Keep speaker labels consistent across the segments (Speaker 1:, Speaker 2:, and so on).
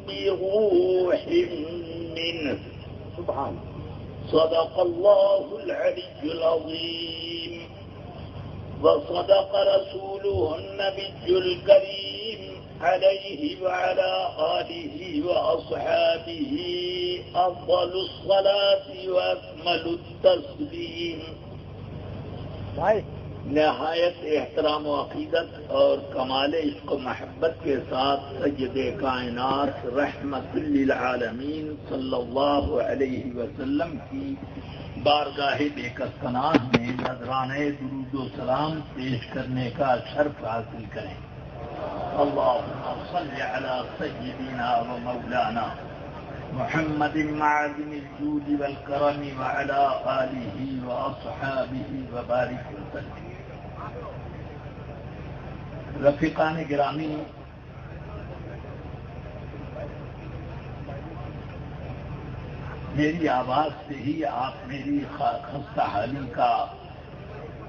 Speaker 1: بروح منه سبحان صدق الله العلي العظيم وصدق رسوله النبي الكريم عليه وعلى آله وأصحابه أفضل الصلاة وأكمل التسليم. نہایت احترام و عقیدت اور کمال عشق و محبت کے ساتھ سید کائنات رحمت للعالمین صلی اللہ علیہ وسلم کی بارگاہ بیکستناز میں نذرانے درود و سلام پیش کرنے کا شرف حاصل کریں. اللہم صل علی سیدنا و مولانا محمد معظم الجود والکرم وعلى آلہ واصحابہ وبارک وسلم. رفیقان گرامی، میری آواز سے ہی آپ میری خستہ حالی کا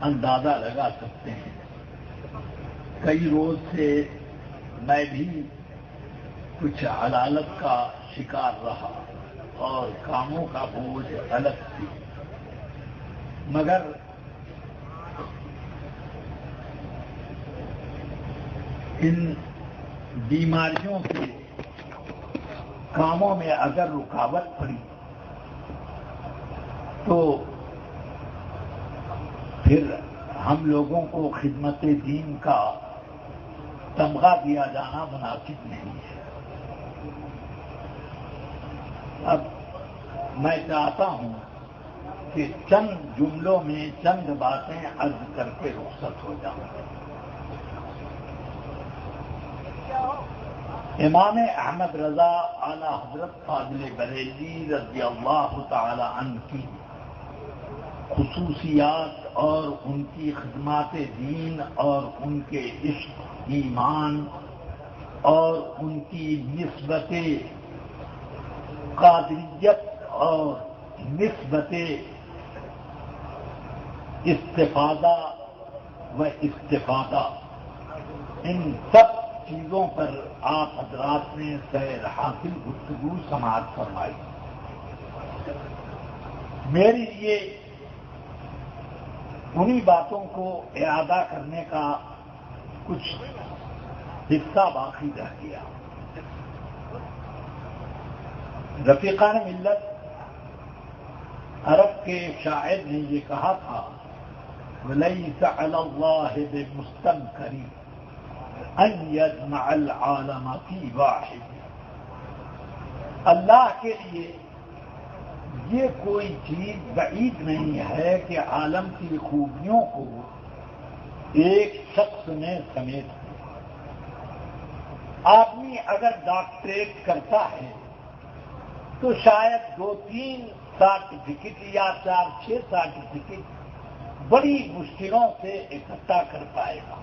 Speaker 1: اندازہ لگا سکتے ہیں. کئی روز سے میں بھی کچھ علالت کا شکار رہا اور کاموں کا بوجھ الگ تھی، مگر ان بیماریوں کے کاموں میں اگر رکاوٹ پڑی تو پھر ہم لوگوں کو خدمت دین کا تمغہ دیا جانا مناسب نہیں ہے. اب میں چاہتا ہوں کہ چند جملوں میں چند باتیں عرض کر کے رخصت ہو جاؤں. امام احمد رضا اعلی حضرت فاضل بریلوی رضی اللہ تعالی عنہ کی خصوصیات اور ان کی خدمات دین اور ان کے عشق ایمان اور ان کی نسبت قادریت اور نسبت استفادہ و استفادہ، ان سب چیزوں پر آپ حضرات نے سیر حاصل گفتگو سماعت فرمائی. میرے لیے انہی باتوں کو اعادہ کرنے کا کچھ حصہ باقی رہ گیا. رفیقان ملت، عرب کے شاعر نے یہ کہا تھا وَلَيْسَ عَلَى اللَّهِ بِمُسْتَنْكَرٍ أَنْ يَجْمَعَ الْعَالَمَ فِي وَاحِدٍ. اللہ کے لیے یہ کوئی چیز بعید نہیں ہے کہ عالم کی خوبیوں کو ایک شخص میں سمیت دے. آدمی اگر ڈاکٹریٹ کرتا ہے تو شاید 2-3 سرٹیفکیٹ یا 4-6 سرٹیفکیٹ بڑی مشکلوں سے اکٹھا کر پائے گا،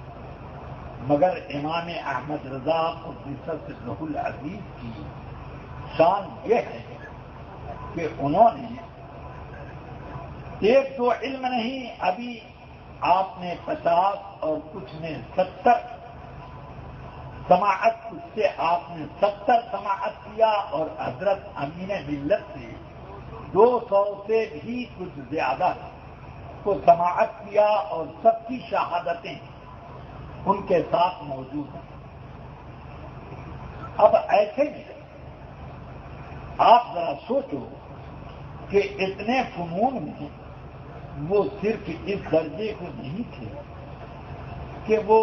Speaker 1: مگر امام احمد رضا قدس سرہ العزیز کی شان یہ ہے کہ انہوں نے 1-2 علم نہیں، ابھی آپ نے 50 اور کچھ نے 70 سماعت، اس سے آپ نے 70 سماعت کیا، اور حضرت امین ملت سے 200 سے بھی کچھ زیادہ کو سماعت کیا، اور سب کی شہادتیں ان کے ساتھ موجود ہیں. اب ایسے ہی آپ ذرا سوچو کہ اتنے فنون میں وہ صرف اس درجے کو نہیں تھے کہ وہ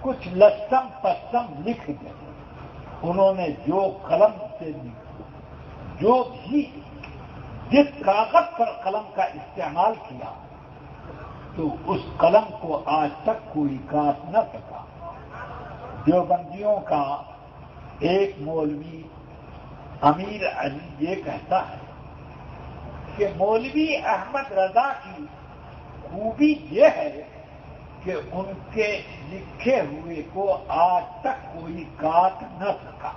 Speaker 1: کچھ لشتم پشتم لکھ دیں. انہوں نے جو قلم سے جو بھی جس کاغذ پر قلم کا استعمال کیا تو اس قلم کو آج تک کوئی کاٹ نہ سکا. دیوبندیوں کا ایک مولوی امیر علی یہ کہتا ہے کہ مولوی احمد رضا کی خوبی یہ ہے کہ ان کے لکھے ہوئے کو آج تک کوئی کاٹ نہ سکا.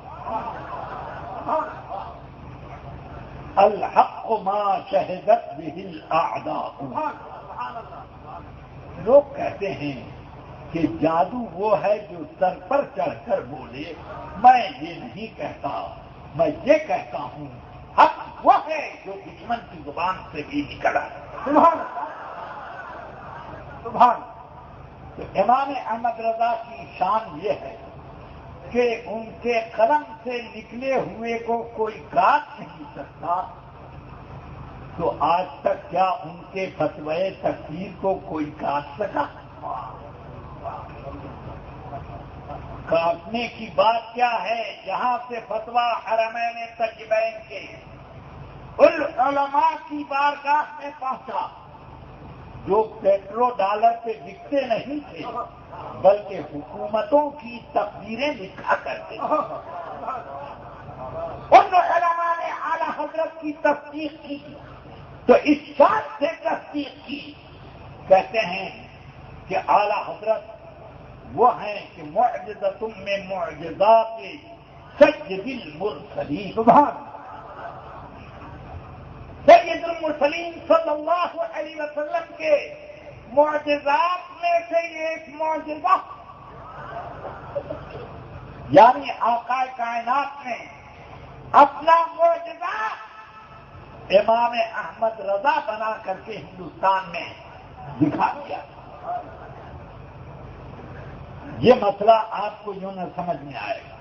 Speaker 1: الحق ما شہدت به الاعداء. لوگ کہتے ہیں کہ کہ جادو وہ ہے جو سر پر چڑھ کر بولے میں یہ نہیں کہتا، میں یہ کہتا ہوں، حق وہ ہے جو دشمن کی زبان سے بھی نکلا۔ سبحان سبحان۔ تو امام احمد رضا کی شان یہ ہے کہ ان کے قلم سے نکلے ہوئے کو کوئی کاٹ نہیں سکتا، تو آج تک کیا ان کے فتوے تکفیر کو کوئی کاٹ سکا؟ کاٹنے کی بات کیا ہے؟ جہاں سے فتویٰ حرمین طیبین کے علماء کی بارگاہ میں پہنچا، جو پیٹرو ڈالر پہ بکتے نہیں تھے بلکہ حکومتوں کی تقریریں لکھا کرتے تھے، ان علماء نے اعلی حضرت کی تصدیق کی تو اس بات سے تصدیق کی، کہتے ہیں کہ اعلی حضرت وہ ہیں کہ معجزۃ میں معجزات سید المرسلین، سبحان سید المرسلین صلی اللہ علیہ وسلم کے معجزات میں سے ایک معجزہ، یعنی آقا کائنات نے اپنا معجزہ امام احمد رضا بنا کر کے ہندوستان میں دکھا دیا۔ یہ مسئلہ آپ کو یوں نہ سمجھ میں آئے گا،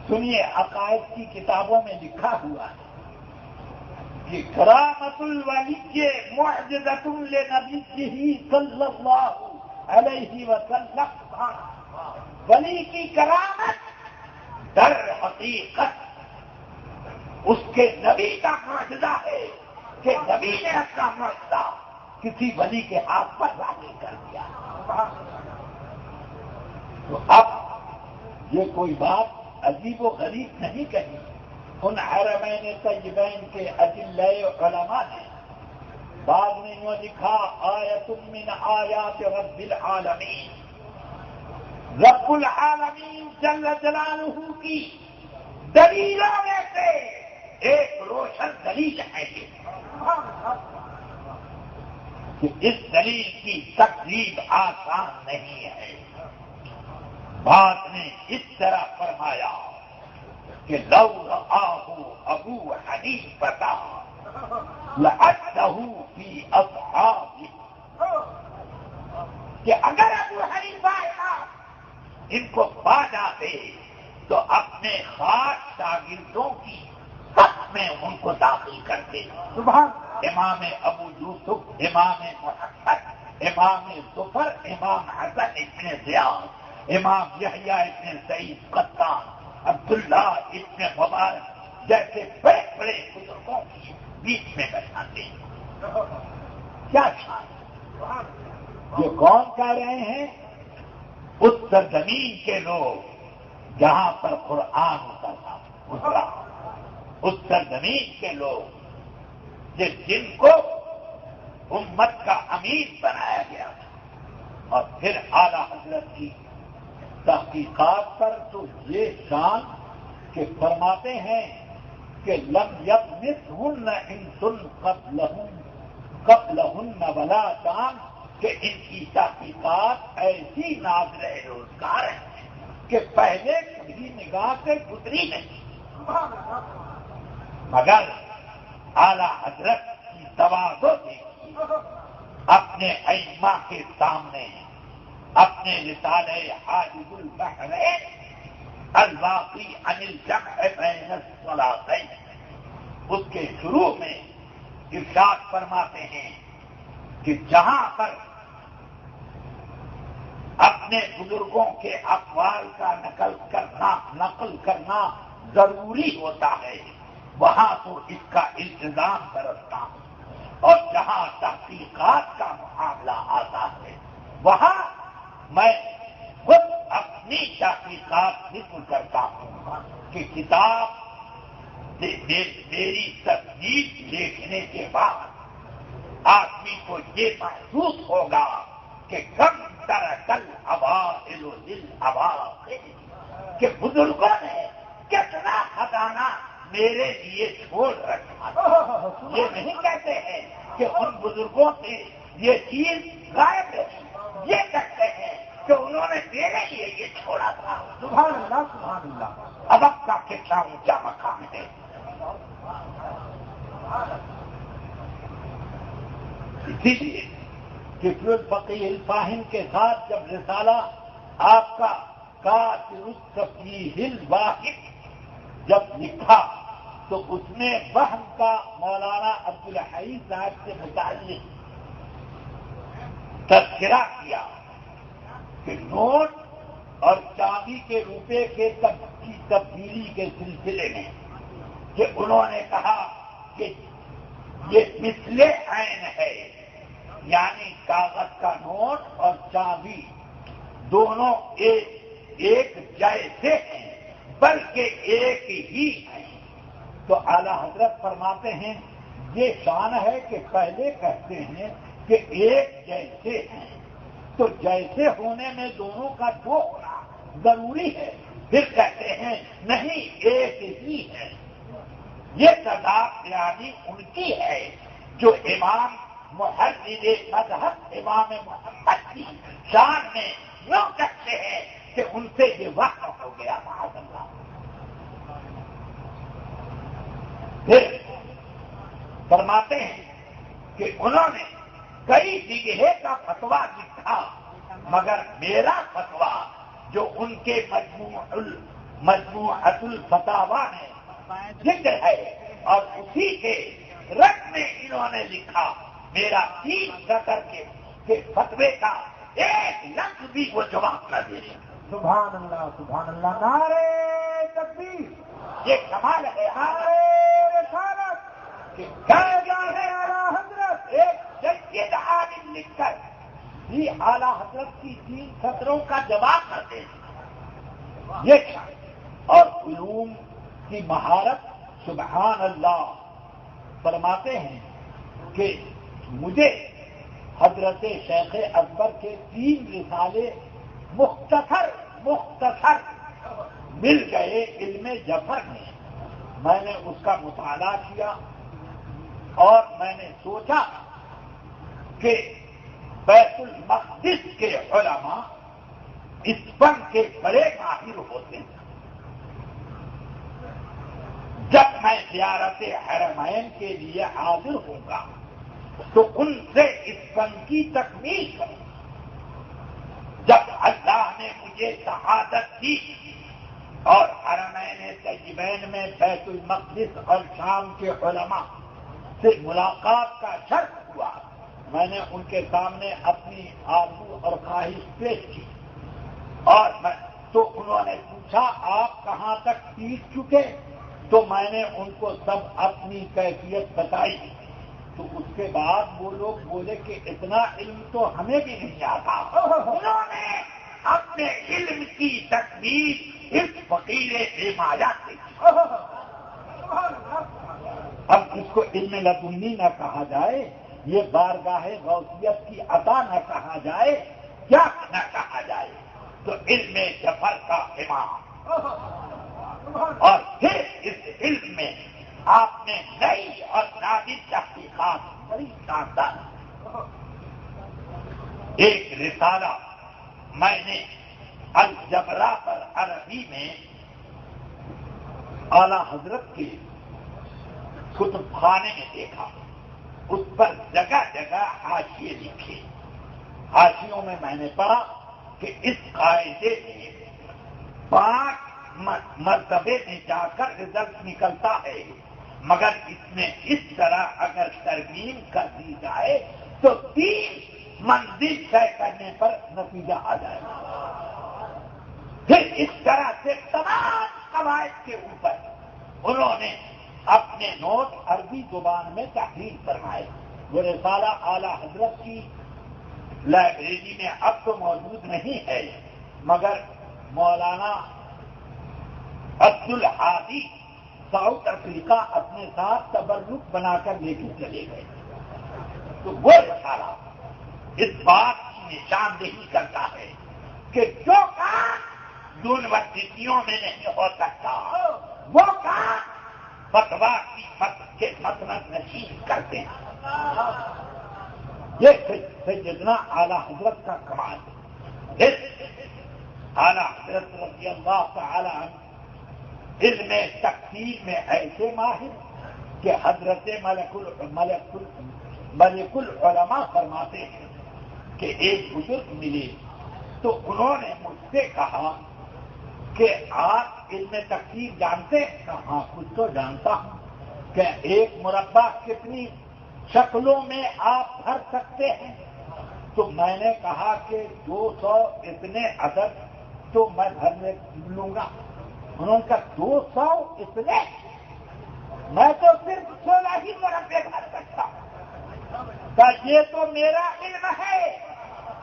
Speaker 1: سنیے، عقائد کی کتابوں میں لکھا ہوا ہے کہ کرامت الولی معجزۃ لنبیہ صلی اللہ علیہ وسلم، ولی کی کرامت در حقیقت اس کے نبی کا معجزہ ہے کہ نبی نے اپنا معجزہ کسی ولی کے ہاتھ پر ظاہر کر دیا۔ تو اب یہ کوئی بات عجیب و غریب نہیں کہی، ان حرمین طیبین کے ادلہ علماء نے بعد میں یوں لکھا، آیت من آیات رب العالمین، رب العالمین جل جلالہ کی دلیلوں میں سے ایک روشن دلیل ہے کہ اس دلیل کی تقریب آسان نہیں ہے۔ بات نے اس طرح فرمایا کہ لو رآہ ابو حنیفہ لعدہ فی اصحابہ، کہ اگر ابو حنیفہ ان کو پا جاتے تو اپنے خاص شاگردوں کی حق میں ان کو داخل کرتے۔ امام ابو یوسف، امام محمد، امام ظفر، امام حسن ابن زیاد، امام یحییٰ ابن سعید قطان، عبداللہ ابن مبارک جیسے بڑے بڑے بزرگوں کی بیچ میں بیٹھاتے ہیں۔ کیا شان! یہ کون کہہ رہے ہیں؟ اس سرزمین کے لوگ جہاں پر قرآن اترا، اس سرزمین کے لوگ جن کو امت کا امیر بنایا گیا اور پھر اعلی حضرت کی تحقیقات پر تو یہ شان کہ فرماتے ہیں کہ لم یطمثہن انس قبلہن ولا جان، کہ ان کی تحقیقات ایسی نازل روزگار ہیں کہ پہلے کبھی نگاہ سے گزری نہیں، مگر اعلی حضرت کی تواضع دیکھی، اپنے ائمہ کے سامنے اپنے رسالہ حاجز البحرین الواقی عن الجمع بین الصلاتین، اس کے شروع میں ارشاد فرماتے ہیں کہ جہاں پر اپنے بزرگوں کے اقوال کا نقل کرنا ضروری ہوتا ہے وہاں تو اس کا التزام برتتا ہوں، اور جہاں تحقیقات کا معاملہ آتا ہے وہاں میں خود اپنی تحقیقات ذکر کرتا ہوں کہ کتاب میری تصنیف دیکھنے کے بعد آدمی کو یہ محسوس ہوگا کہ کم ترکل اوائل للاواخر، کہ بزرگوں نے کتنا خزانہ میرے لیے چھوڑ رکھا۔ یہ نہیں کہتے ہیں کہ ان بزرگوں سے یہ چیز غائب ہے، یہ کہتے ہیں کہ انہوں نے میرے لیے یہ چھوڑا تھا.
Speaker 2: سبحان اللہ سبحان اللہ.
Speaker 1: ادب کا کتنا اونچا مقام ہے. اسی لیے کفر الفقیہ الفاہم کے ساتھ جب رسالہ آپ کا کافر التفقیہ الواحد جب لکھا تو اس نے وہم کا مولانا عبدالحی صاحب سے متعلق تذکرہ کیا کہ نوٹ اور چاندی کے روپے کے کی تبدیلی کے سلسلے میں کہ انہوں نے کہا کہ یہ مثل عین ہے، یعنی کاغذ کا نوٹ اور چاندی دونوں ایک جیسے ہیں بلکہ ایک ہی ہیں. تو اعلی حضرت فرماتے ہیں یہ شان ہے کہ پہلے کہتے ہیں کہ ایک جیسے ہیں تو جیسے ہونے میں دونوں کا دو ہونا ضروری ہے، پھر کہتے ہیں نہیں ایک ہی ہے. یہ تضاد یعنی ان کی ہے جو امام محدث مذہب امام محمد کی شان میں یوں کہتے ہیں کہ ان سے یہ وقت ہو گیا معاذ اللہ. پھر فرماتے ہیں کہ انہوں نے کئی جگہ کا فتویٰ لکھا مگر میرا فتویٰ جو ان کے مجموعۃ الفتاوی میں ذکر ہے اور اسی کے رد میں انہوں نے لکھا میرا 3 سطر کے فتوے کا ایک لفظ بھی وہ جواب نہ دے.
Speaker 2: سبحان اللہ. نعرہ تکبیر.
Speaker 1: یہ کمال ہے
Speaker 2: نعرہ رسالت.
Speaker 1: کہ کیا
Speaker 2: ہے اعلیٰ حضرت
Speaker 1: ایک جید عالم لکھ کر بھی اعلیٰ حضرت کی 3 سطروں کا جواب نہ دے. یہ کیا اور علوم کی مہارت سبحان اللہ. فرماتے ہیں کہ مجھے حضرت شیخ اکبر کے 3 رسالے مختصر مل گئے علم جفر میں نے اس کا مطالعہ کیا اور میں نے سوچا کہ بیت المقدس کے علماء اس فن کے بڑے ماہر ہوتے ہیں. جب میں زیارت حرمین کے لیے حاضر ہوں گا تو ان سے اس فن کی تکمیل کروں. جب اللہ نے مجھے شہادت دی اور حرمین طیبین میں بیت المقدس اور شام کے علماء سے ملاقات کا شرف ہوا میں نے ان کے سامنے اپنی آرزو اور خواہش پیش کی اور تو انہوں نے پوچھا آپ کہاں تک سیکھ چکے تو میں نے ان کو سب اپنی کیفیت بتائی. تو اس کے بعد وہ لوگ بولے کہ اتنا علم تو ہمیں بھی نہیں آتا. انہوں نے اپنے علم کی تکمیل اس فقیر مایا سے کی. اب اس کو علم لدنی نہ کہا جائے، یہ بارگاہ غوثیت کی عطا نہ کہا جائے، کیا نہ کہا جائے تو علم جفر کا امام. اور پھر اس علم میں آپ نے نئی اور نادر تحقیقات بڑی شاندار. ایک رسالہ میں نے الجبرا پر عربی میں اعلی حضرت کے کتب خانے میں دیکھا. اس پر جگہ جگہ حاشیے لکھے. حاشیوں میں نے پڑھا کہ اس قاعدے میں 5 مرتبے میں جا کر رزلٹ نکلتا ہے مگر اس میں اس طرح اگر ترمیم کر دی جائے تو 3 منزل طے کرنے پر نتیجہ آ جائے گا. پھر اس طرح سے تمام قواعد کے اوپر انہوں نے اپنے نوٹ عربی زبان میں تحریر فرمائے. وہ رسالہ اعلی حضرت کی لائبریری میں اب تو موجود نہیں ہے مگر مولانا عبدالحادی ساؤتھ افریقہ اپنے ساتھ تبرک بنا کر لے کے چلے گئے. تو وہ رسالہ اس بات کی نشاندہی کرتا ہے کہ جو کام یونیورسٹیوں میں نہیں ہو سکتا وہ کام فتویٰ کی مسند نشین کرتے ہیں. یہ سیدنا اعلیٰ حضرت کا کمال ہے۔ اعلیٰ حضرت رضی اللہ تعالی عنہ علم تقسیم میں ایسے ماہر کہ حضرت ملک العلماء فرماتے ہیں کہ ایک بزرگ ملے تو انہوں نے مجھ سے کہا کہ آپ علم تقسیم جانتے ہیں؟ ہاں کچھ تو جانتا ہوں۔ کہ ایک مربع کتنی شکلوں میں آپ بھر سکتے ہیں؟ تو میں نے کہا کہ 200 اتنے عدد تو میں بھر لوں گا۔ انہوں نے کہا 200 اتنے؟ میں تو صرف 16 ہی مربع بھر سکتا ہوں۔ کہ یہ تو میرا علم ہے،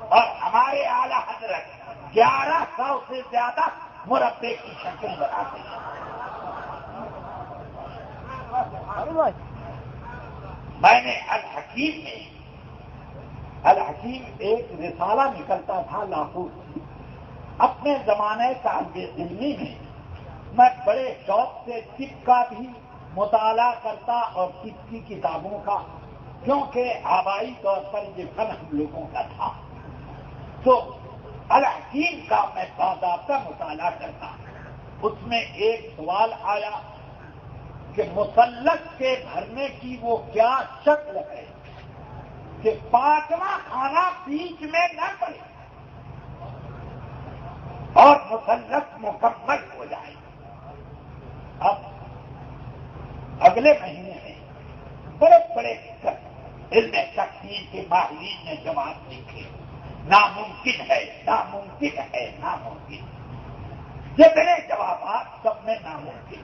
Speaker 1: اور ہمارے اعلیٰ حضرت 1100 سے زیادہ مربع کی شکل بناتے ہیں۔ میں نے الحکیم ایک رسالہ نکلتا تھا لاہور سے، اپنے زمانے طالب علمی میں بڑے شوق سے طب کا بھی مطالعہ کرتا اور طب کی کتابوں کا، کیونکہ آبائی طور پر یہ فن ہم لوگوں کا تھا، تو الحکیم کا میں باضابطہ مطالعہ کرتا۔ اس میں ایک سوال آیا کہ مثلث کے بھرنے کی وہ کیا شکل ہے کہ 5واں کھانا بیچ میں نہ پڑے اور مثلث مکمل ہو جائے۔ اب اگلے مہینے میں بڑے بڑے علم تقسیم کے ماہرین نے جواب لکھے، ناممکن ہے، ناممکن ہے، ناممکن۔ جتنے جوابات سب میں ناممکن۔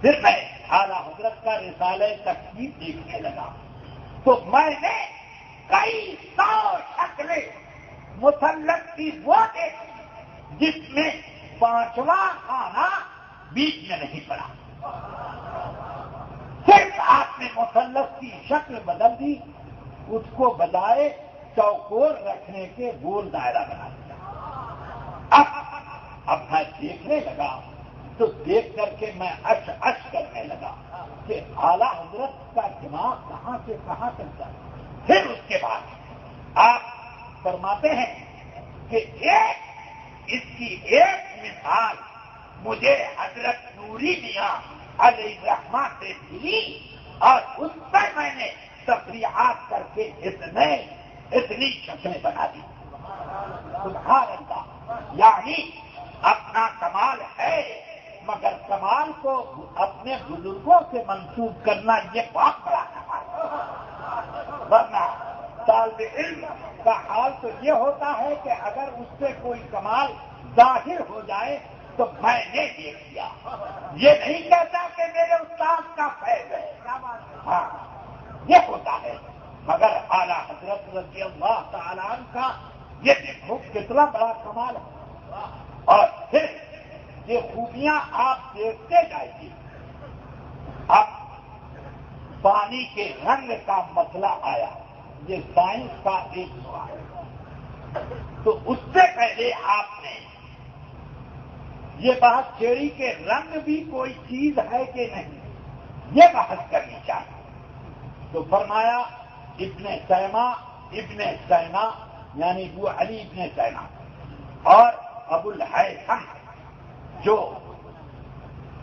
Speaker 1: پھر میں اعلیٰ حضرت کا رسالہ تقسیم دیکھنے لگا تو میں نے کئی 100 شکلیں مثلث کی وہ دیکھی جس میں 5واں کھانا بیچ میں نہیں پڑا۔ صرف آپ نے مثلث کی شکل بدل دی، اس کو بجائے چوکور رکھنے کے گول دائرہ بنا دیا۔ اب میں دیکھنے لگا تو دیکھ کر کے میں اش کرنے لگا کہ اعلیٰ حضرت کا دماغ کہاں سے کہاں تک جائے۔ پھر اس کے بعد آپ فرماتے ہیں کہ اس کی ایک مثال مجھے حضرت نوری میاں علیہ الرحمہ سے ملی، اور اس پر میں نے تفریحات کر کے اتنی شکلیں بنا دی۔ سبحان اللہ۔ یعنی اپنا کمال ہے، مگر کمال کو اپنے بزرگوں سے منسوب کرنا یہ بہت بڑا کمال ہے۔ ورنہ طالب علم کا حال تو یہ ہوتا ہے کہ اگر اس سے کوئی کمال ظاہر ہو جائے تو میں نے دیکھ لیا، یہ نہیں کہتا کہ میرے استاد کا فیض ہے۔ ہاں یہ ہوتا ہے، مگر اعلیٰ حضرت رضی اللہ تعالی عنہ کا یہ دیکھو کتنا بڑا کمال ہے۔ اور پھر یہ خوبیاں آپ دیکھتے جائیے۔ اب پانی کے رنگ کا مسئلہ آیا، یہ سائنس کا ایک سوال ہے، تو اس سے پہلے آپ نے یہ بحث چھیڑی کہ رنگ بھی کوئی چیز ہے کہ نہیں، یہ بحث کرنی چاہیے۔ تو فرمایا ابن سینا یعنی ابو علی ابن سینا اور ابو الہیثم جو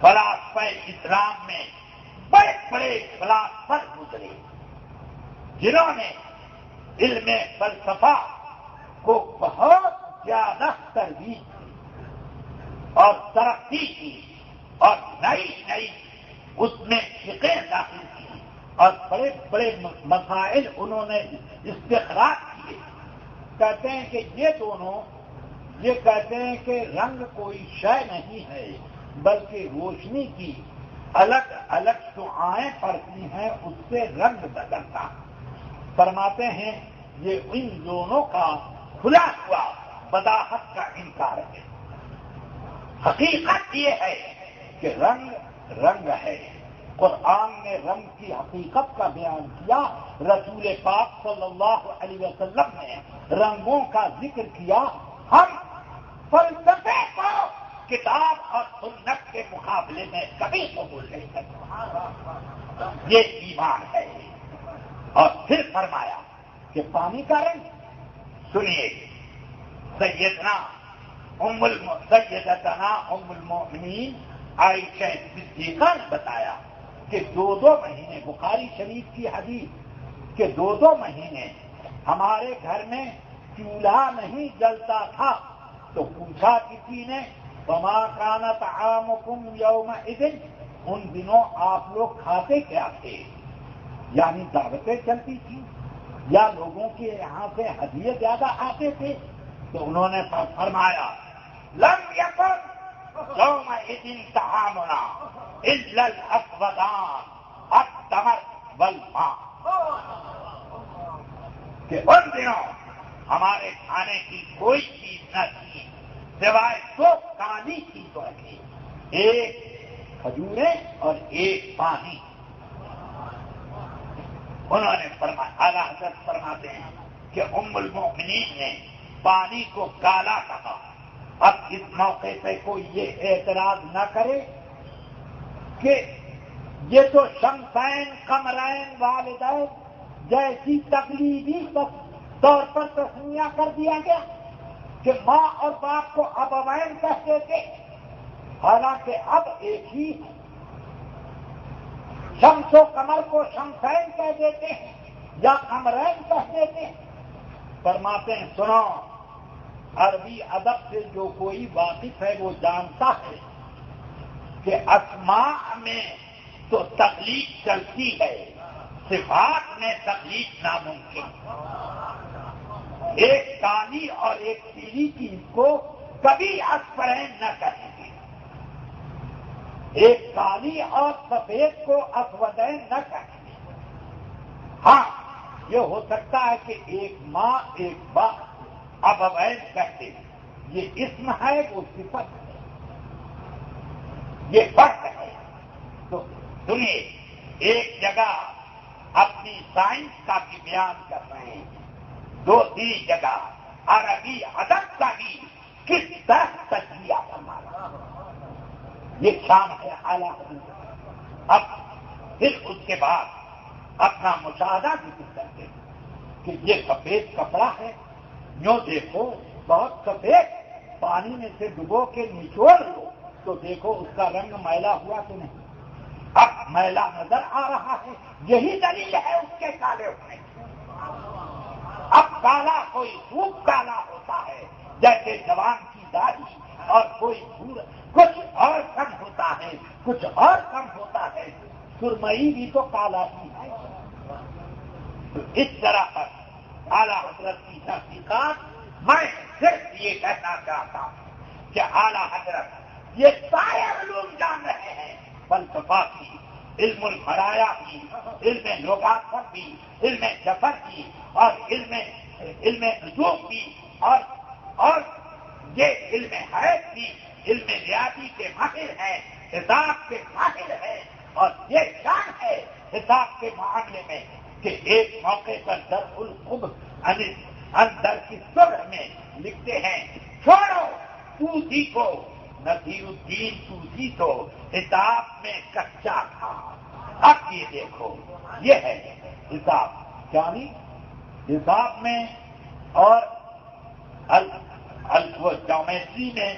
Speaker 1: فلاسفہ اسلام میں بڑے بڑے فلاسفر گزرے، جنہوں نے علم فلسفہ کو بہت زیادہ ترویج کی اور ترقی کی اور نئی اس میں فقہ داخل کی اور بڑے بڑے مسائل انہوں نے استخراج کیے۔ کہتے ہیں کہ یہ دونوں یہ کہتے ہیں کہ رنگ کوئی شے نہیں ہے بلکہ روشنی کی الگ الگ شعاعیں پڑتی ہیں، اس سے رنگ بدلتا۔ فرماتے ہیں یہ ان دونوں کا کھلا ہوا بداحت کا انکار ہے۔ حقیقت یہ ہے کہ رنگ ہے۔ قرآن نے رنگ کی حقیقت کا بیان کیا، رسول پاک صلی اللہ علیہ وسلم نے رنگوں کا ذکر کیا۔ ہم فلسفے کو کتاب اور سنت کے مقابلے میں کبھی قبول نہیں کرتے، یہ ایمان ہے۔ اور پھر فرمایا کہ پانی کا رنگ. سنیے سیدتنا ام المؤمنین عائشہ صدیقہ نے بتایا کہ 2 مہینے، بخاری شریف کی حدیث کہ 2 مہینے ہمارے گھر میں چولہا نہیں جلتا تھا. تو پوچھا کسی نے وما کان طعامکم یومئذ، ان دنوں آپ لوگ کھاتے کیا تھے؟ یعنی دعوتیں چلتی تھیں یا لوگوں کے یہاں سے ہدیے زیادہ آتے تھے؟ تو انہوں نے فرمایا لم یکن یومئذ طعامنا الا الاسودان التمر والماء، کہ ان دنوں ہمارے کھانے کی کوئی چیز نہ تھی سوائے 2 کالی چیزوں کی، ایک کھجوریں اور ایک پانی. انہوں نے فرمایا، اعلیٰ حضرت فرماتے ہیں کہ ام المؤمنین نے پانی کو کالا کہا. اب اس موقع پہ کوئی یہ اعتراض نہ کرے کہ یہ تو شمسین قمرین والدین جیسی تقلیدی طور پر تسمیہ کر دیا گیا کہ ماں اور باپ کو ابوین کہتے تھے، حالانکہ اب ایک ہی ہے. شمس و قمر کو شمسین کہہ دیتے ہیں یا قمرین کہہ دیتے ہیں. فرماتے ہیں سنو، عربی ادب سے جو کوئی واقف ہے وہ جانتا ہے کہ اسماء میں تو تخلیق چلتی ہے، صفات میں تخلیق ناممکن. ایک کالی اور ایک پیلی چیز کو کبھی اسفرین نہ کہیں گے، ایک کالی اور سفید کو اسودین نہ کہیں گے. ہاں یہ ہو سکتا ہے کہ ایک ماں ایک باپ ابوین کہتے ہیں، یہ اسم ہے وہ صفت ہے، یہ فرق ہے. تو سنیے، ایک جگہ اپنی سائنس کا بھی بیان کر رہے ہیں، 2 جگہ عربی ادب کا بھی کس طرح تجزیہ کرنا رہا. یہ شان ہے اعلیٰ حضرت. اب پھر اس کے بعد اپنا مشاہدہ ذکر کرتے ہیں کہ یہ سفید کپڑا ہے، یوں دیکھو بہت سفید، پانی میں سے ڈبو کے نچوڑ لو تو دیکھو اس کا رنگ میلا ہوا کہ نہیں. اب میلا نظر آ رہا ہے، یہی دلیل ہے اس کے کالے ہونے کی. اب کالا کوئی خوب کالا ہوتا ہے جیسے جوان کی داڑھی، اور کوئی کچھ اور کم ہوتا ہے، کچھ اور کم ہوتا ہے. سرمئی بھی تو کالا ہی ہے. تو اس طرح پر اعلیٰ حضرت کی تحقیقات، میں صرف یہ کہنا چاہتا ہوں کہ اعلیٰ حضرت یہ سارے علوم جان رہے ہیں، فلسفہ کی، علم الفرایا کی، علم لغات کی، علم جفر کی، اور علم نجوم کی، اور یہ علم حیض کی، علم ریاضی کے ماہر ہیں، حساب کے ماہر ہیں. اور یہ شان ہے حساب کے معاملے میں کہ ایک موقع پر درس الخبر اندر کی صبح میں لکھتے ہیں، چھوڑو توسی کو، نذیر الدین توسی تو حساب میں کچا تھا. اب یہ دیکھو، یہ ہے حساب، یعنی حساب میں اور جیومیٹری میں،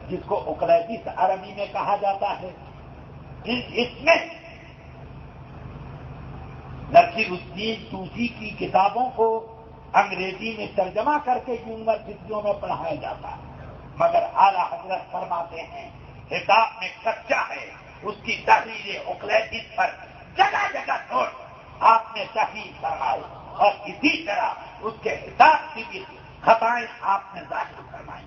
Speaker 1: جس کو اقلیدس عربی میں کہا جاتا ہے، اس میں نذیر الدین توسی کی کتابوں کو انگریزی میں ترجمہ کر کے یونیورسٹیوں میں پڑھایا جاتا ہے. مگر اعلیٰ حضرت فرماتے ہیں حساب میں کچا ہے. اس کی تحریر اقلیدس پر جگہ جگہ نوٹ آپ نے تحریر فرمائی، اور اسی طرح اس کے حساب کی بھی خطائیں آپ نے ظاہر فرمائی.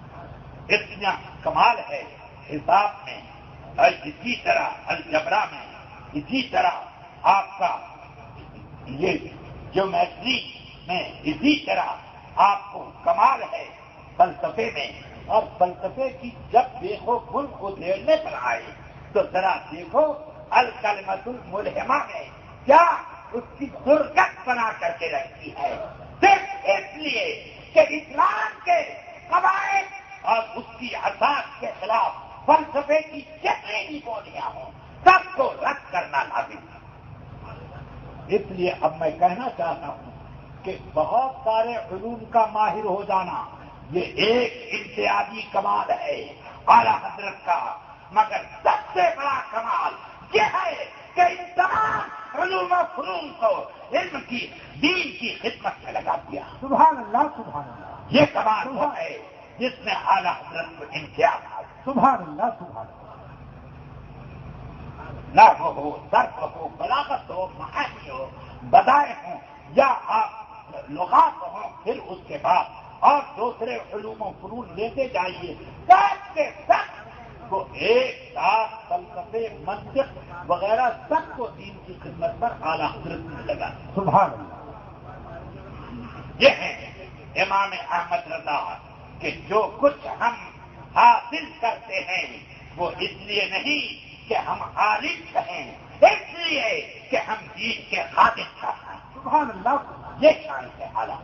Speaker 1: اتنا کمال ہے حساب میں، اور اسی طرح الجبرا میں، اسی طرح آپ کا یہ جیومیٹری میں، اسی طرح آپ کو کمال ہے فلسفے میں. اور فلسفے کی جب دیکھو گل کو دیڑنے پر آئے تو ذرا دیکھو الکلمۃ الملہمہ میں کیا اس کی درگت بنا کر کے رکھی ہے، صرف اس لیے کہ اسلام کے قواعد اور اس کی اساس کے خلاف فلسفے کی جتنی بھی بولیاں ہوں سب کو رد کرنا لازم ہے. اس لیے اب میں کہنا چاہتا ہوں کہ بہت سارے علوم کا ماہر ہو جانا یہ ایک امتیازی کمال ہے اعلیٰ حضرت کا، مگر سب سے بڑا کمال یہ ہے کہ ان تمام علوم و فنون کو علم کی دین کی خدمت میں لگا دیا۔
Speaker 2: سبحان اللہ سبحان اللہ،
Speaker 1: یہ کمال وہ ہے جس میں اعلیٰ حضرت کو امتیاز حاصل۔
Speaker 2: سبحان اللہ سبحان اللہ،
Speaker 1: نحو ہو، صرف ہو، بلاغت ہو، معانی ہو، بدائع ہوں یا آپ لغات ہوں، پھر اس کے بعد اور دوسرے علوم و فنون لیتے جائیے، سب کے سب کو ایک ساتھ فلسفے، منطق وغیرہ سب کو دین کی خدمت پر اعلیٰ حضرت میں لگا۔
Speaker 2: سبحان اللہ،
Speaker 1: یہ ہے امام احمد رضا کہ جو کچھ ہم حاصل کرتے ہیں وہ اس لیے نہیں کہ ہم عالم کہیں، اس لیے کہ ہم دین کے خادم ہیں۔
Speaker 2: سبحان اللہ،
Speaker 1: یہ شان ہے اعلیٰ۔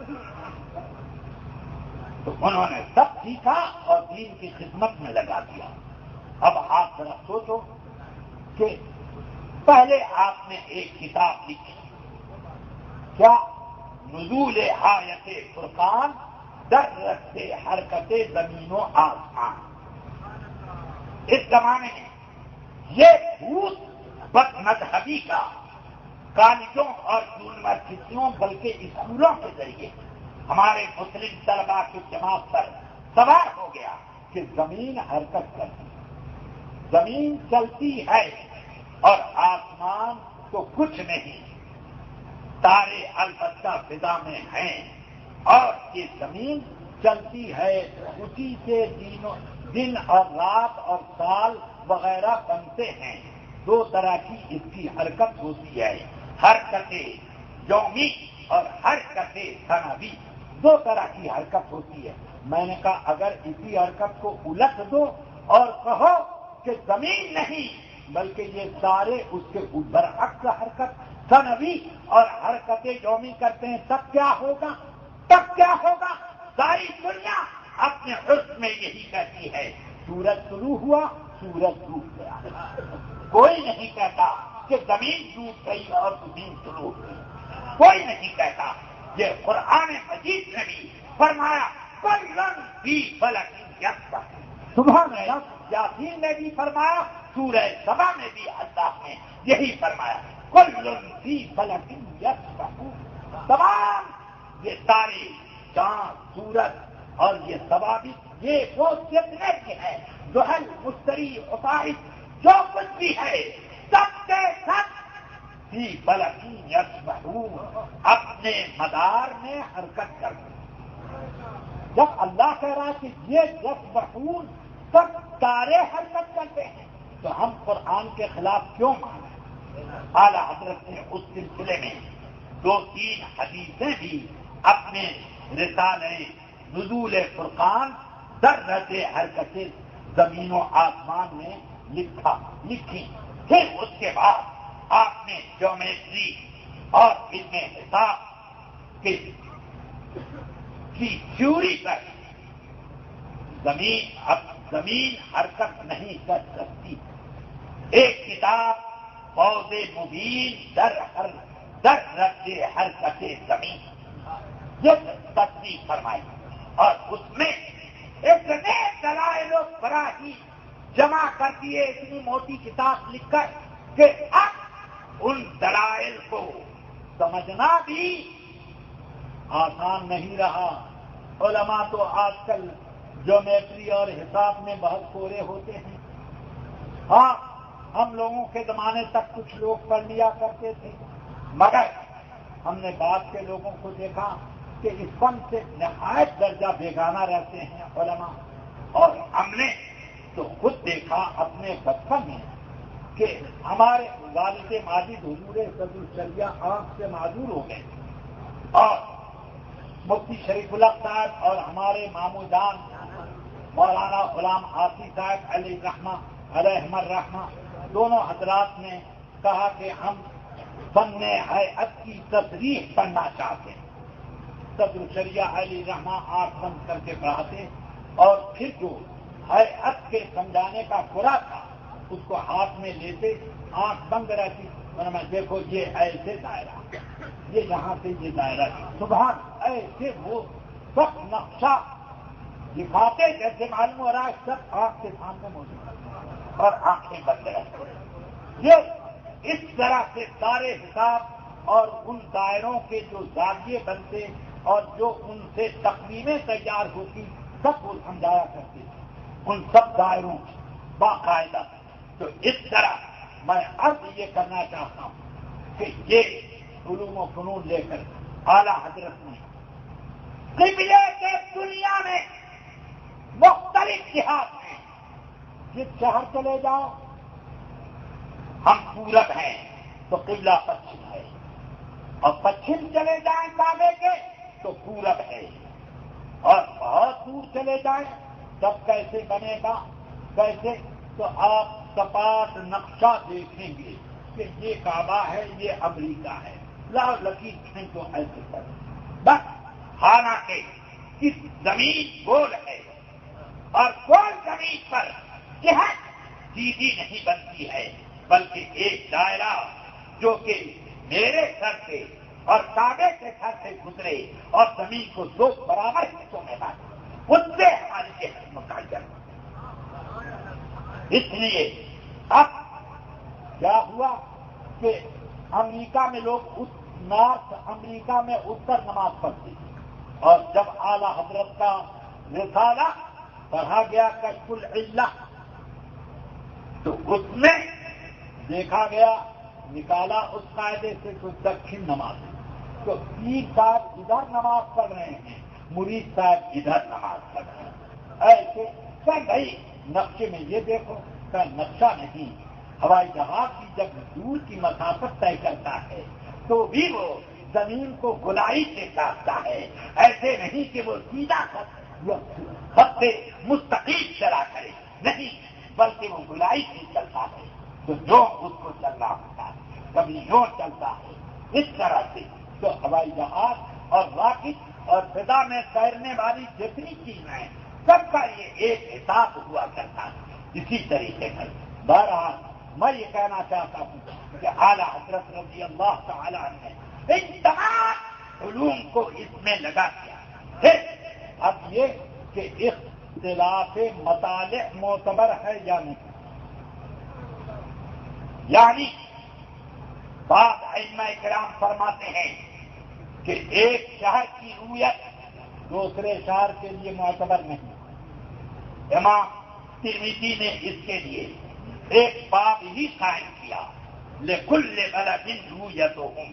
Speaker 1: تو انہوں نے سب سیکھا اور دین کی خدمت میں لگا دیا۔ اب آپ ذرا سوچو کہ پہلے آپ نے ایک کتاب لکھی، کیا نزول آیت فرقان در رست حرکت زمین و آسمان۔ اس زمانے میں یہ بھوت بد مذہبی کا کالجوں اور یونیورسٹیوں بلکہ اسکولوں کے ذریعے ہمارے مسلم طلبا کی جماعت پر سوار ہو گیا کہ زمین حرکت کرتی، زمین چلتی ہے اور آسمان تو کچھ نہیں، تارے البتہ فضا میں ہیں اور یہ زمین چلتی ہے، اسی سے دن اور رات اور سال وغیرہ بنتے ہیں۔ دو طرح کی اس کی حرکت ہوتی ہے، حرکت یومی اور حرکت سنوی، دو طرح کی حرکت ہوتی ہے۔ میں نے کہا اگر اسی حرکت کو الٹ دو اور کہو کہ زمین نہیں بلکہ یہ سارے اس کے برعکس حرکت سنوی اور حرکت یومی کرتے ہیں، تب کیا ہوگا؟ تب کیا ہوگا؟ ساری دنیا اپنے عرف میں یہی کہتی ہے سورج طلوع ہوا، سورج ڈوب گیا۔ کوئی نہیں کہتا کہ زمین ڈوب گئی اور زمین طلوع ہوئی، کوئی نہیں کہتا۔ یہ قرآن مجید نے بھی فرمایا کلن فی فلک یسبح،
Speaker 2: سبحان اللہ،
Speaker 1: یاسین نے بھی فرمایا، سورہ سبا میں بھی اللہ نے یہی فرمایا کلن فی فلک یسبح۔ تمام یہ سارے چاند، سورج اور یہ ثوابت، یہ وہ جتنے بھی ہیں، زحل، مشتری، عطارد، جو کچھ بھی ہے سب کے سب فی فلک یسبحون، اپنے مدار میں حرکت کرتے ہیں۔ جب اللہ کہہ رہا ہے کہ یہ یسبحون سب تارے حرکت کرتے ہیں تو ہم قرآن کے خلاف کیوں مانیں؟ اعلیٰ حضرت نے اس سلسلے میں 2-3 حدیثیں بھی اپنے رسالے نزول فرقان در رت حرکت زمین و آسمان میں لکھی۔ پھر اس کے بعد آپ نے جیومیٹری اور علم حساب کی تھیوری پر زمین حرکت نہیں کر سکتی۔ ایک کتاب فوز مبین در رت حرکت زمین یہ تصدیق فرمائی اور اس میں اتنے دلائل و براہین جمع کر دیے، اتنی موٹی کتاب لکھ کر کہ اب ان دلائل کو سمجھنا بھی آسان نہیں رہا۔ علماء تو آج کل جیومیٹری اور حساب میں بہت کورے ہوتے ہیں۔ ہاں ہم لوگوں کے زمانے تک کچھ لوگ پڑھ لیا کرتے تھے، مگر ہم نے بعد کے لوگوں کو دیکھا کہ اس فن سے نہایت درجہ بیگانہ رہتے ہیں علماء، اور ہم نے تو خود دیکھا اپنے بچپن میں کہ ہمارے والد ماجد حضور صدر الشریعہ آنکھ سے معذور ہو گئے، اور مفتی شریف اللہ صاحب اور ہمارے مامو جان مولانا غلام آصی صاحب علیہ الرحمہ دونوں حضرات نے کہا کہ ہم فن ہیئت کی تصریح پڑھنا چاہتے ہیں۔ صدر الشریعہ علیہ الرحمہ آنکھ بند کر کے پڑھاتے اور پھر جو ہیئت کے سمجھانے کا پورا تھا اس کو ہاتھ میں لیتے، آنکھ بند رہتی، میں دیکھو یہ ایسے دائرہ، یہ یہاں سے یہ دائرہ ہے۔
Speaker 2: سبحان
Speaker 1: ایسے وہ سب نقشہ دکھاتے جیسے معلوم ہو رہا ہے سب آنکھ کے سامنے موجود ہے اور آنکھیں بند رہتی ہیں۔ یہ اس طرح سے سارے حساب اور ان دائروں کے جو زاویے بنتے اور جو ان سے تقویمیں تیار ہوتی سب وہ سمجھایا کرتے تھے ان سب دائروں کی باقاعدہ۔ تو اس طرح میں عرض یہ کرنا چاہتا ہوں کہ یہ علوم و فنون لے کر اعلیٰ حضرت نے قبلے کے دنیا میں مختلف جہات ہیں۔
Speaker 2: جس شہر چلے جاؤ
Speaker 1: ہم پورب ہیں تو قبلہ پچھم ہے، اور پچھم چلے جائیں کعبے کے تو پورب ہے، اور بہت دور چلے جائیں تب کیسے بنے گا؟ کیسے؟ تو آپ سپاٹ نقشہ دیکھیں گے کہ یہ کعبہ ہے، یہ امریکہ ہے، لاؤ لکیر کھینچو ایسے کر بس۔ حالانکہ اس زمین گول ہے اور گول زمین پر جہت سیدھی نہیں بنتی ہے، بلکہ ایک دائرہ جو کہ میرے سر سے اور کعبے کے سر سے گزرے اور زمین کو دو برابر حصوں میں بانٹے، اس سے ہماری جہت متعین۔ اس لیے اب کیا ہوا کہ امریکہ میں لوگ نارتھ امریکہ میں اتر نماز پڑھتے تھے، اور جب اعلیٰ حضرت کا رسالہ پڑھا گیا کشف العلہ تو اس میں دیکھا گیا نکالا اس قاعدے سے تو دکھن نماز، تو پیر صاحب ادھر نماز پڑھ رہے ہیں، مرید صاحب ادھر نماز پڑھ رہے ہیں، ایسے کہ بھائی نقشے میں یہ دیکھو کا نقشہ نہیں۔ ہوائی جہاز کی جب دور کی مسافت طے کرتا ہے تو بھی وہ زمین کو گلائی سے کاٹتا ہے، ایسے نہیں کہ وہ سیدھا خط مستقیم چلا کرے، نہیں، بلکہ وہ گلائی سے چلتا ہے، تو جو اس کو چلنا ہوتا ہے کبھی یوں چلتا ہے اس طرح سے۔ تو ہوائی جہاز اور راکٹ اور فضا میں تیرنے والی جتنی چیزیں ہیں سب کا یہ ایک حساب ہوا کرتا ہے اسی طریقے سے۔ بہرحال میں یہ کہنا چاہتا ہوں کہ اعلیٰ حضرت رضی اللہ تعالیٰ نے ان تمام علوم کو اس میں لگا دیا۔ پھر اب یہ کہ اختلاف مطالع معتبر ہے یا نہیں، یعنی بعض ائمہ کرام فرماتے ہیں کہ ایک شہر کی رویت دوسرے شہر کے لیے معتبر نہیں۔ امام ترمذی نے اس کے لیے ایک باب ہی قائم کیا، لکل بلد رویتہم،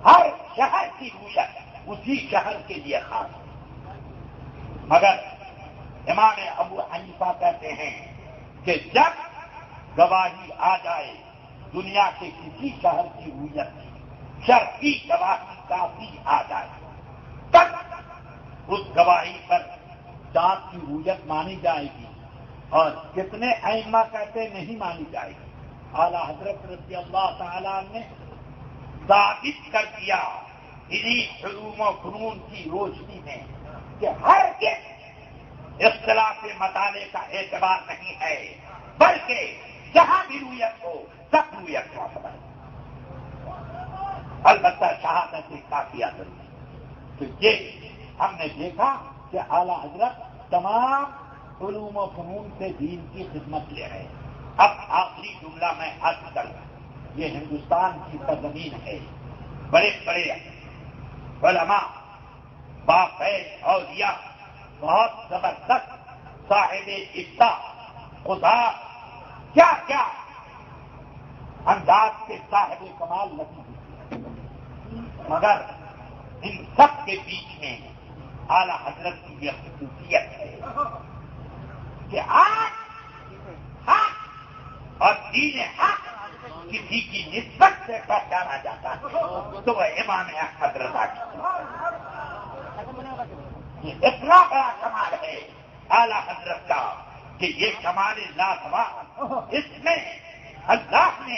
Speaker 1: ہر شہر کی رویت اسی شہر کے لیے خاص ہے۔ مگر امام ابو حنیفہ کہتے ہیں کہ جب گواہی آ جائے دنیا کے کسی شہر کی رویت شرعی گواہی کافی آ جائے تب اس گواہی پر چاند کی رویت مانی جائے گی، اور کتنے ائمہ کہتے نہیں مانی جائے گی۔ اعلیٰ حضرت رضی اللہ تعالیٰ نے ثابت کر دیا انہی علوم و فنون کی روشنی میں کہ ہر کس اختلاف مطالعے کا اعتبار نہیں ہے، بلکہ جہاں بھی رویت ہو سب رویت معتبر ہے، البتہ شہادت کافیہ ضروری ہے۔ تو یہ ہم نے دیکھا کہ اعلیٰ حضرت تمام علوم و فنون سے دین کی خدمت لے رہے ہیں۔ اب آخری جملہ میں عرض کروں، یہ ہندوستان کی سرزمین ہے، بڑے بڑے علماء باقید اولیاء بہت زبردست صاحب ابداع خدا کیا کیا انداز کے صاحب کمال نہیں، مگر ان سب کے بیچ میں اعلیٰ حضرت کی یہ خصوصیت ہے کہ آج حق اور دین حق کسی کی نسبت سے پہچانا جاتا ہے تو وہ امام احمد رضا کی، یہ اتنا بڑا کمال ہے اعلیٰ حضرت کا کہ یہ کمال لازوال، اس میں اللہ نے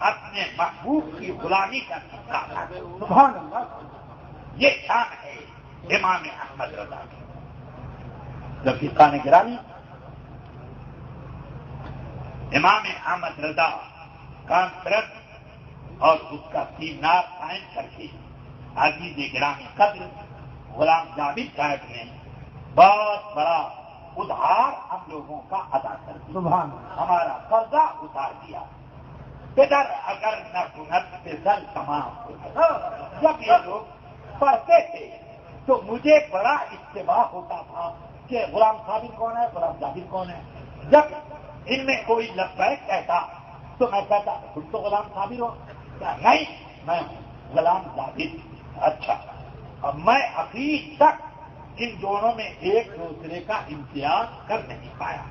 Speaker 1: اپنے محبوب کی غلامی کا سکھا،
Speaker 2: سبحان اللہ،
Speaker 1: یہ شان ہے امام احمد رضا کی۔ رفیقان گرامی، امام احمد رضا کانفرنس اور اس کا سیمینار قائم کر کے عزیز گرامی قدر غلام جاوید صاحب نے بہت بڑا ادھار ہم لوگوں کا ادا کر دیا،
Speaker 2: سبحان
Speaker 1: ہمارا قرضہ اتار دیا۔ پدر اگر نہ کنت پدر تمام، جب یہ لوگ پڑھتے تھے تو مجھے بڑا اشتباہ ہوتا تھا کہ غلام صابر کون ہے، غلام جاوید کون ہے۔ جب ان میں کوئی لبیک کہتا تو میں کہتا تم تو غلام صابر ہو، کیا نہیں میں ہوں غلام جاوید۔ اچھا، اب میں ابھی تک ان دونوں میں ایک دوسرے کا امتیاز کر نہیں پایا،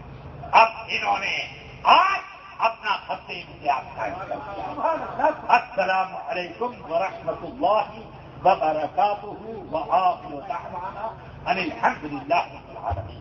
Speaker 1: اب انہوں نے آج اپنا خط امتیاز کر۔ السلام علیکم ورحمۃ اللہ وبرکاتہ، وآخر دعوانا ان الحمد للہ رب العالمین۔